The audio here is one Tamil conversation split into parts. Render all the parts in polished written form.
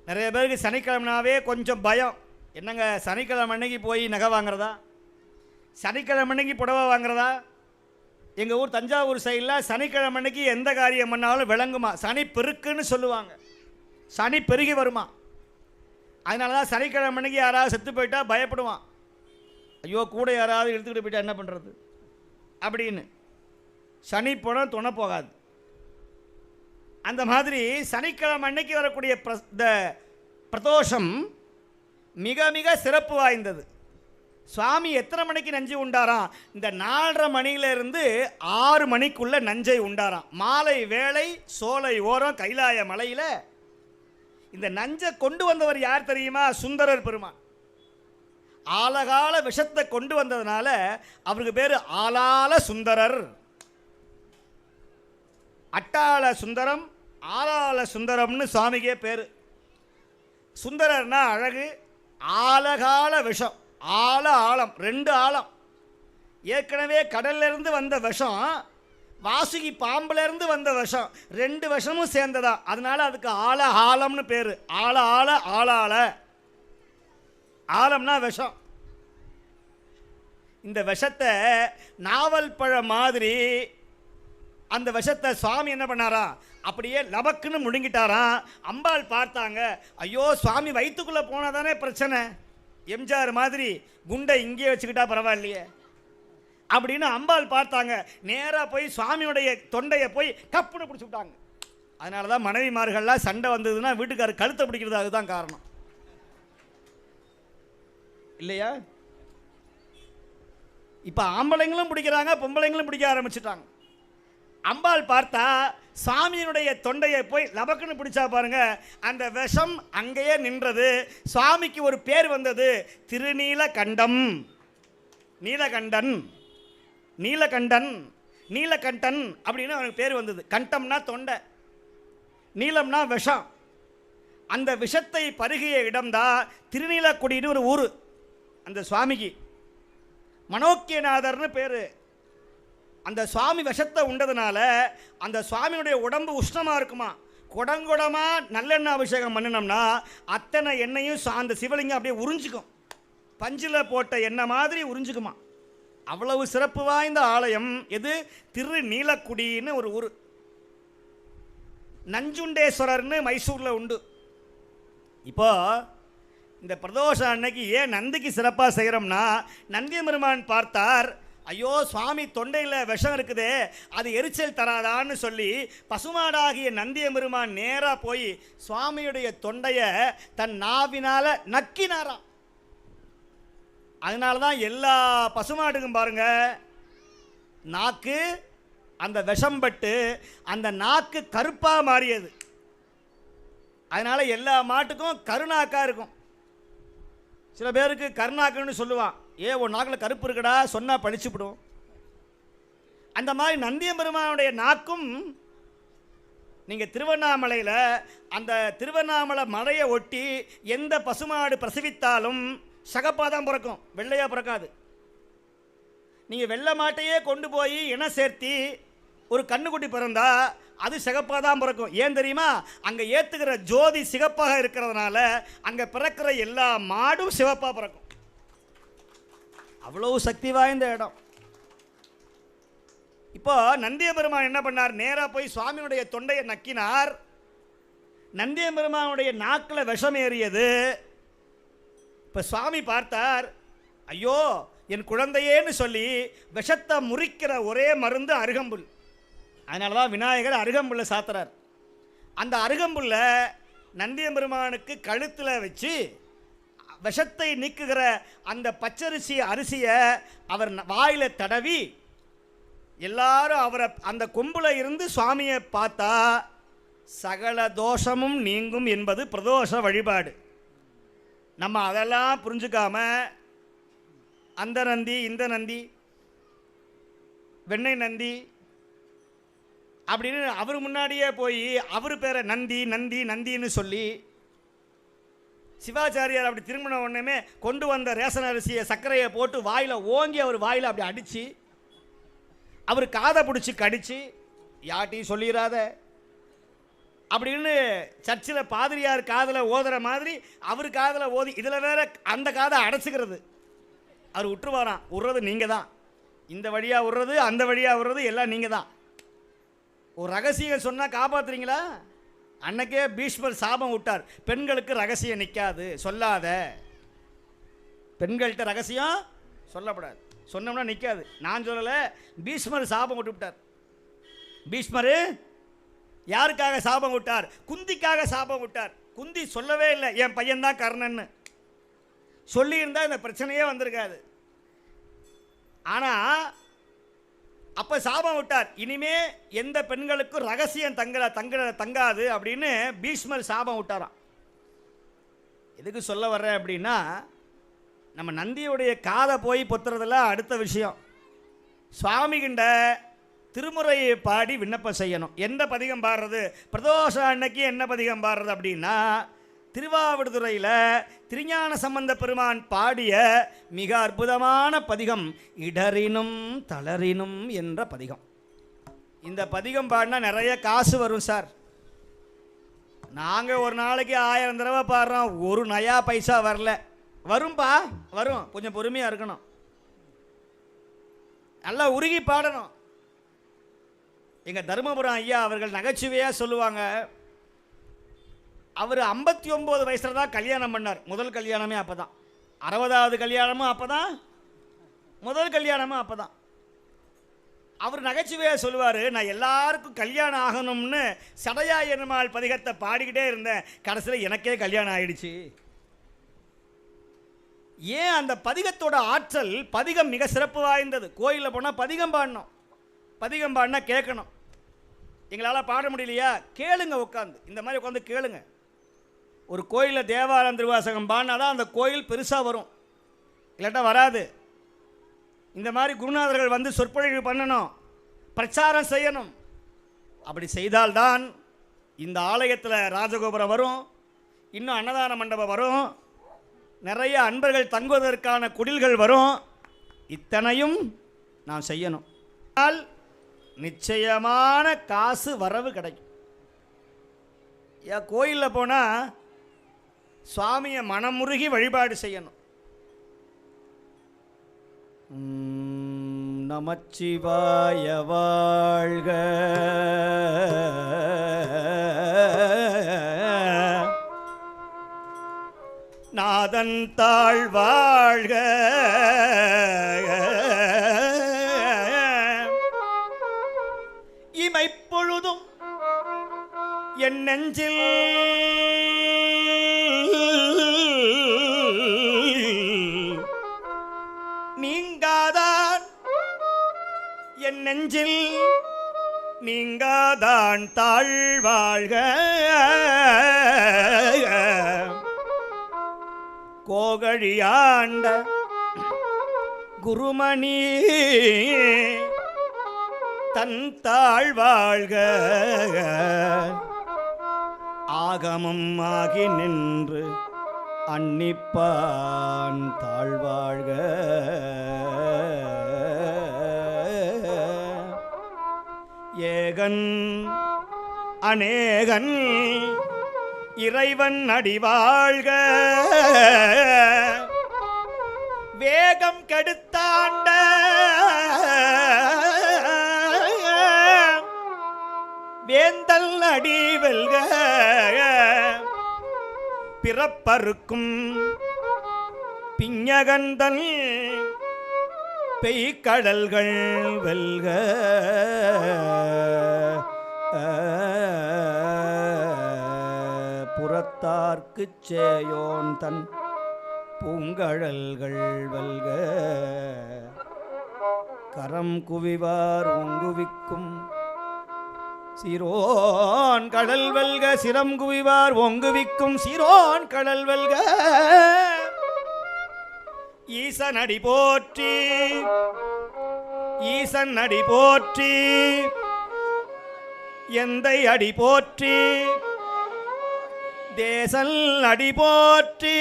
நிறைய பேருக்கு சனிக்கிழமைனாவே கொஞ்சம் பயம். என்னங்க சனிக்கிழமை அன்னைக்கு போய் நகை வாங்குறதா, சனிக்கிழமை அன்னைக்கு புடவை வாங்குறதா? எங்கள் ஊர் தஞ்சாவூர் சைடில் சனிக்கிழமை அன்னைக்கு எந்த காரியம் பண்ணாலும் விளங்குமா, சனி பெருக்குன்னு சொல்லுவாங்க, சனி பெருகி வருமா. அதனால தான் சனிக்கிழமை அன்னைக்கு யாராவது செத்து போயிட்டா பயப்படுவான், ஐயோ கூட யாராவது எடுத்துக்கிட்டு போயிட்டா என்ன பண்ணுறது அப்படின்னு. சனி போனால் துணை போகாது. அந்த மாதிரி சனிக்கிழமை அன்னைக்கு வரக்கூடிய பிரதோஷம் மிக மிக சிறப்பு வாய்ந்தது. சுவாமி எத்தனை மணிக்கு நஞ்சு உண்டாராம்? இந்த 4:30 மணியிலிருந்து 6 மணிக்குள்ள நஞ்சை உண்டாராம். மாலை வேளை சோலை ஓரம் கைலாய மலையில் இந்த நஞ்சை கொண்டு வந்தவர் யார் தெரியுமா? சுந்தரர் பெருமான். ஆலகால விஷத்தை கொண்டு வந்ததுனால அவருக்கு பேர் ஆலால சுந்தரர். அட்டாள சுந்தரம், ஆலால சுந்தரம்னு சுவாமிக்கே பேர். சுந்தரர்னா அழகு, ஆலகால விஷம், ஆழ ஆழம், 2 ஆழம். ஏற்கனவே கடல்லிருந்து வந்த விஷம், வாசுகி பாம்பிலிருந்து வந்த விஷம், 2 விஷமும் சேர்ந்ததா, அதனால அதுக்கு ஆழ ஆழம்னு பேர். ஆழ ஆழ ஆளாள, ஆழம்னா விஷம். இந்த விஷத்தை நாவல் பழம் மாதிரி அந்த விஷத்தை சுவாமி என்ன பண்ணாரா, அப்படியே லபக்குன்னு முழுங்கிட்டாராம். அம்பாள் பார்த்தாங்க, ஐயோ சுவாமி வயிற்றுக்குள்ளே போனால் தானே பிரச்சனை, எம்ஜிஆர் மாதிரி குண்டை இங்கே வச்சுக்கிட்டா பரவாயில்லையே அப்படின்னு அம்பாள் பார்த்தாங்க. நேராக போய் சுவாமியுடைய தொண்டையை போய் கப்புன்னு பிடிச்சி விட்டாங்க. அதனால தான் மனைவிமார்கள்லாம் சண்டை வந்ததுன்னா வீட்டுக்காரர் கழுத்தை பிடிக்கிறது அதுதான் காரணம் இல்லையா? இப்போ ஆம்பளைங்களும் பிடிக்கிறாங்க, பொம்பளைங்களும் பிடிக்க ஆரம்பிச்சுட்டாங்க. அம்பாள் பார்த்தா சுவாமியினுடைய தொண்டையை போய் லபக்குன்னு பிடிச்சா பாருங்க, அந்த விஷம் அங்கேயே நின்றது. சுவாமிக்கு ஒரு பேர் வந்தது, திருநீலகண்டம். நீலகண்டன், நீலகண்டன், நீலகண்டன் அப்படின்னு அவனுக்கு பேர் வந்தது. கண்டம்னா தொண்டை, நீலம்னா விஷம். அந்த விஷத்தை பருகிய இடம்தான் திருநீலக்குடின்னு ஒரு ஊர். அந்த சுவாமிக்கு மனோக்கியநாதர்னு பேர். அந்த சுவாமி விஷத்தை உண்டதுனால அந்த சுவாமியுடைய உடம்பு உஷ்ணமாக இருக்குமா. குடங்குடமாக நல்லெண்ணெய் அபிஷேகம் பண்ணினோம்னா அத்தனை எண்ணெயும் அந்த சிவலிங்கம் அப்படியே உறிஞ்சிக்கும், பஞ்சில் போட்ட எண்ணெய் மாதிரி உறிஞ்சிக்குமா. அவ்வளவு சிறப்பு வாய்ந்த ஆலயம் எது? திருநீலக்குடின்னு ஒரு ஊர். நஞ்சுண்டேஸ்வரர்னு மைசூரில் உண்டு. இப்போ இந்த பிரதோஷம் அன்னைக்கு ஏன் நந்திக்கு சிறப்பாக செய்கிறோம்னா, நந்தி பெருமான் பார்த்தார், ஐயோ சுவாமி தொண்டையில் விஷம் இருக்குதே, அது எரிச்சல் தராதான்னு சொல்லி பசுமாடாகிய நந்திய பெருமான் நேராக போய் சுவாமியுடைய தொண்டையை தன் நாவினால் நக்கினாராம். அதனால தான் எல்லா பசுமாடுக்கும் பாருங்க நாக்கு அந்த விஷம் பட்டு அந்த நாக்கு கருப்பாக மாறியது. அதனால எல்லா மாட்டுக்கும் கருநாக்கா இருக்கும். சில பேருக்கு கருநாக்குன்னு சொல்லுவான், உன் நாக்கில் கருப்பு இருக்கடா சொன்னால் பழிச்சுவிடும். அந்த மாதிரி நந்திய பெருமானுடைய நாக்கும் நீங்கள் திருவண்ணாமலையில் அந்த திருவண்ணாமலை மலையை ஒட்டி எந்த பசுமாடு பிரசவித்தாலும் சகப்பாக தான் பிறக்கும், வெள்ளையாக பிறக்காது. நீங்கள் வெள்ளை மாட்டையே கொண்டு போய் இனம் சேர்த்தி ஒரு கண்ணுக்குட்டி பிறந்தா அது சிகப்பாக தான் பிறக்கும். ஏன் தெரியுமா? அங்கே ஏற்றுக்கிற ஜோதி சிகப்பாக இருக்கிறதுனால அங்கே பிறக்கிற எல்லா மாடும் சிவப்பாக பிறக்கும். அவ்வளவு சக்தி வாய்ந்த இடம். இப்போ நந்திய பெருமான் என்ன பண்ணார்? நேராக போய் சுவாமியுடைய தொண்டையை நக்கினார். நந்திய பெருமானுடைய நாக்கில் விஷம் ஏறியது. இப்போ சுவாமி பார்த்தார், ஐயோ என் குழந்தையேன்னு சொல்லி விஷத்தை முறிக்கிற ஒரே மருந்து அருகம்புல். அதனால தான் விநாயகர் அருகம்புல்லை சாத்துறார். அந்த அருகம்புல்லை நந்திய பெருமானுக்கு கழுத்தில் வச்சு விஷத்தை நீக்குகிற அந்த பச்சரிசி அரிசியை அவர் வாயில் தடவி எல்லாரும் அவரை அந்த கொம்புல இருந்து சுவாமியை பார்த்தா சகல தோஷமும் நீங்கும் என்பது பிரதோஷ வழிபாடு. நம்ம அதெல்லாம் புரிஞ்சுக்காம அந்த நந்தி இந்த நந்தி வெண்ணெய் நந்தி அப்படின்னு அவர் முன்னாடியே போய் அவர் பேரை நந்தி நந்தி நந்தின்னு சொல்லி சிவாச்சாரியார் அப்படி திரும்பின உடனே கொண்டு வந்த ரேஷன் அரிசியை சர்க்கரையை போட்டு வாயில் ஓங்கி அவர் வாயில் அப்படி அடித்து அவர் காதை பிடிச்சி கடித்து யார்ட்டையும் சொல்லிடாத அப்படின்னு சர்ச்சில் பாதிரியார் காதில் ஓதுற மாதிரி அவர் காதில் ஓதி, இதில் வேற அந்த காதை அடைச்சிக்கிறது. அவர் விட்டுருவாராம். விட்றது நீங்கள் தான், இந்த வழியாக விட்றது அந்த வழியாக விட்றது எல்லாம் நீங்கள் தான். ஒரு ரகசியம் சொன்னால் காப்பாற்றுறீங்களா? அன்னைக்கே பீஷ்மர் சாபம் விட்டார், பெண்களுக்கு ரகசியம் நிற்காது, சொல்லாத. பெண்கள்கிட்ட ரகசியம் சொல்லப்படாது, சொன்னோம்னா நிற்காது. நான் சொல்லலை, பீஷ்மர் சாபம் விட்டு விட்டார். பீஷ்மர் யாருக்காக சாபம் விட்டார்? குந்திக்காக சாபம் விட்டார். குந்தி சொல்லவே இல்லை என் பையன்தான் கர்ணன்னு. சொல்லியிருந்தால் இந்த பிரச்சனையே வந்திருக்காது. ஆனால் அப்போ சாபம் விட்டார், இனிமே எந்த பெண்களுக்கும் ரகசியம் தங்காது அப்படின்னு பீஷ்மர் சாபம் விட்டாராம். எதுக்கு சொல்ல வர்றேன் அப்படின்னா, நம்ம நந்தியுடைய காதை போய் பொத்துறதெல்லாம் அடுத்த விஷயம். சுவாமிகிட்ட திருமுறையை பாடி விண்ணப்பம் செய்யணும். எந்த பதிகம் பாடுறது? பிரதோஷம் அன்னைக்கு என்ன பதிகம் பாடுறது அப்படின்னா, திருவாவடுதுறையில் திருஞான சம்பந்த பெருமான் பாடிய மிக அற்புதமான பதிகம் இடரினும் தளரினும் என்ற பதிகம். இந்த பதிகம் பாடினா நிறைய காசு வரும் சார். நாங்கள் ஒரு நாளைக்கு 1000 தடவை பாடுறோம், ஒரு நயா பைசா வரல. வரும்பா, வரும், கொஞ்சம் பொறுமையாக இருக்கணும், நல்லா உருகி பாடணும். எங்கள் தருமபுரம் ஐயா அவர்கள் நகைச்சுவையாக சொல்லுவாங்க, அவர் 59 வயசில் தான் கல்யாணம் பண்ணார். முதல் கல்யாணமே அப்போ தான். 60வது கல்யாணமும் அப்போ தான், முதல் கல்யாணமும் அப்போ தான். அவர் நகைச்சுவையாக சொல்லுவார், நான் எல்லாருக்கும் கல்யாணம் ஆகணும்னு சடையா எருமாள் பதிகத்தை பாடிக்கிட்டே இருந்தேன், கடைசியில் எனக்கே கல்யாணம் ஆயிடுச்சு. ஏன்? அந்த பதிகத்தோட ஆற்றல். பதிகம் மிக சிறப்பு வாய்ந்தது. கோயிலில் போனால் பதிகம் பாடணும், பதிகம் பாடினா கேட்கணும். எங்களால் பாட முடியலையா? கேளுங்க, உட்காந்து இந்த மாதிரி உட்காந்து கேளுங்க. ஒரு கோயிலில் தேவாரம் திருவாசகம் பாடினா தான் அந்த கோயில் பெருசாக வரும், இல்லாட்டா வராது. இந்த மாதிரி குருநாதர்கள் வந்து சொற்பொழிவு பண்ணணும், பிரச்சாரம் செய்யணும். அப்படி செய்தால்தான் இந்த ஆலயத்தில் ராஜகோபுரம் வரும், இன்னும் அன்னதான மண்டபம் வரும், நிறைய அன்பர்கள் தங்குவதற்கான குடில்கள் வரும். இத்தனையும் நான் செய்யணும். நிச்சயமான காசு வரவு கிடைக்கும். கோயிலில் போனால் சுவாமியை மனமுருகி வழிபாடு செய்யணும். நமச்சிவாய வாழ்க, நாதன் தாழ் வாழ்க, இமைப்பொழுதும் என் நெஞ்சில் நீங்காதான், என் நெஞ்சில் நீங்காதான் தாழ்வாழ்க. கோகழியாண்ட குருமணி தன் தாழ்வாழ்க. ஆகமம் ஆகி நின்று அன்னிப்பான் தாழ்வாழ்க. ஏகன் அநேகன் இறைவன் அடிவாழ்க. வேகம் கெடுத்தாண்ட வேந்தல் அடி வெல்க. பிறப்பருக்கும் பிஞகந்தன் பெய்கடல்கள் வெல்க. புறத்தார்க்குச் சேயோன் தன் பூங்கழல்கள் வெல்க. கரம் குவிவார் ஒங்குவிக்கும் சீரோன் கடல் வெல்க. சிரம் குவிவார் ஒங்குவிக்கும் சீரோன் கடல் வெல்க. ஈசன் அடி போற்றி, ஈசன் அடி போற்றி, எந்தை அடி போற்றி, தேசல் அடி போற்றி,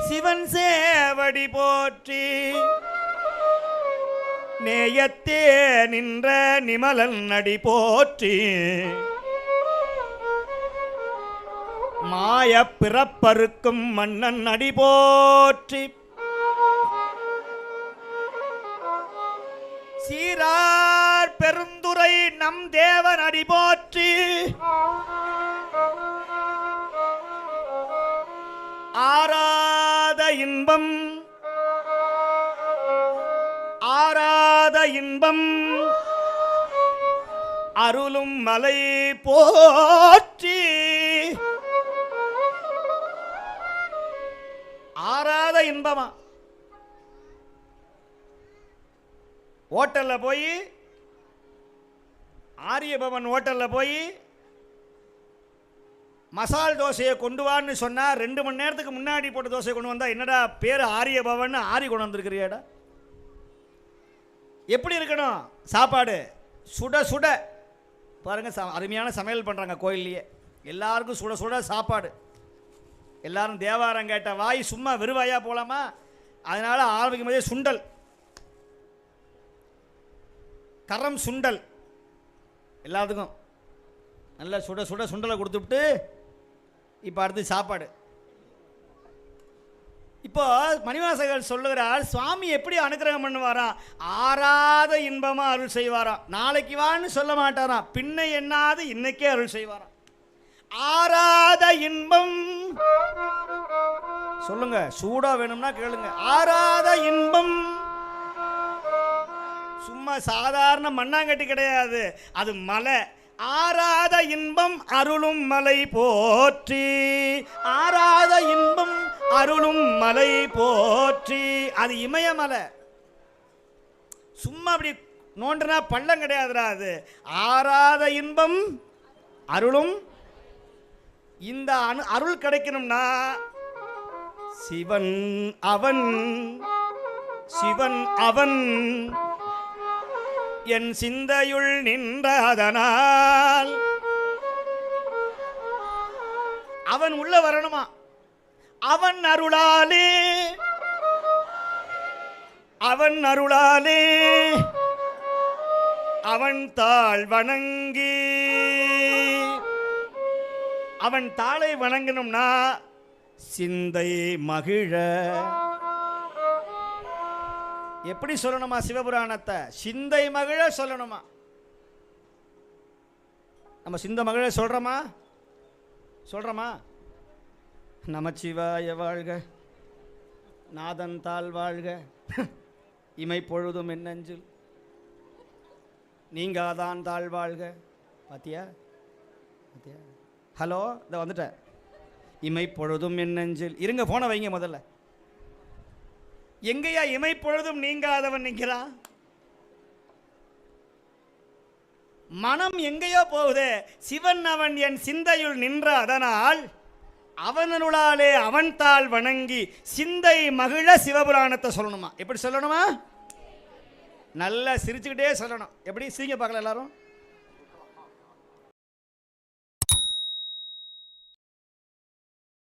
சிவன் சேவடி போற்றி, நேயத்தே நின்ற நிமலன் அடி போற்றி. மாய பிறப்பருக்கும் மன்னன் அடி போற்றி சீரார் பெருந்துரை நம் தேவன் அடி போற்றி ஆராத இன்பம் ஆராத இன்பம் அருளும் மலை போற்றி ஆராத இன்பமா ஹோட்டலில் போய் ஆரியபவன் ஹோட்டலில் போய் மசால் தோசையை கொண்டு வான்னு சொன்னால் 2 மணி நேரத்துக்கு முன்னாடி போட்ட தோசையை கொண்டு வந்தால் என்னடா பேர் ஆரியபவன் ஆரி கொண்டு வந்திருக்கிறியாடா? எப்படி இருக்கணும் சாப்பாடு? சுட சுட பாருங்கள், அருமையான சமையல் பண்ணுறாங்க கோயில்லையே. எல்லாருக்கும் சுட சுட சாப்பாடு. எல்லாரும் தேவாரம் கேட்ட வாய் சும்மா வெறுவாயாக போகலாமா? அதனால் ஆரம்பிக்கும் போதே சுண்டல், கரம் சுண்டல் எல்லாத்துக்கும் நல்லா சுட சுட சுண்டலை கொடுத்துவிட்டு இப்போ அடுத்து சாப்பாடு. இப்போ மணிவாசகர் சொல்லுகிறார், சுவாமி எப்படி அனுக்கிரகம் பண்ணுவாராம்? ஆராத இன்பமாக அருள் செய்வாராம். நாளைக்கு வான்னு சொல்ல மாட்டாராம், பின்ன என்னாது இன்னைக்கே அருள் செய்வாராம். ஆராத இன்பம் சொல்லுங்க, சூடா வேணும்னா கேளுங்க. ஆராத இன்பம் சும்மா சாதாரண மண்ணாங்கட்டி கிடையாது, அது மலை. ஆராத இன்பம் அருளும் மலை போற்றி ஆராத இன்பம் அருளும் மலை போற்றி. அது இமயமலை, சும்மா அப்படி நோண்டுனா பள்ளம் கிடையாதுடா. அது ஆராத இன்பம் அருளும். இந்த அருள் கிடைக்கணும்னா சிவன் அவன் சிவன் அவன் என் சிந்தையுள் நின்றதனால் அவன் உள்ள வரணுமா? அவன் அருளாலே அவன் அருளாலே அவன் தாள் வணங்கி அவன் தாளை வணங்கணும்னா சிந்தை மகிழ. எப்படி சொல்லணுமா? சிவபுராணத்தை சிந்தை மகிழ சொல்லணுமா? நம்ம சிந்தை மகிழ சொல்றோமா? சொல்றோமா? நமச்சிவாய வாழ்க, நாதன் தாள் வாழ்க, இமை பொழுதும் என்னஞ்சில் நீங்காதான் தாழ் வாழ்க. பாத்தியா பாத்தியா? ஹலோ, இதை வந்துட்டேன். இமை பொழுதும் என்னஞ்சில். இருங்க, போன வைங்க முதல்ல. எங்கேயா இமை பொழுதும் நீங்காதவன் நிற்கிறான்? மனம் எங்கேயோ போகுது. சிவன் அவன் என் சிந்தையுள் நின்ற அதனால் அவனருளாலே அவன் தாள் வணங்கி சிந்தை மகிழ சிவபுராணத்தை சொல்லணுமா? எப்படி சொல்லணுமா? நல்லா சிரிச்சுக்கிட்டே சொல்லணும். எப்படி? சிரிங்க பார்க்கல எல்லாரும்.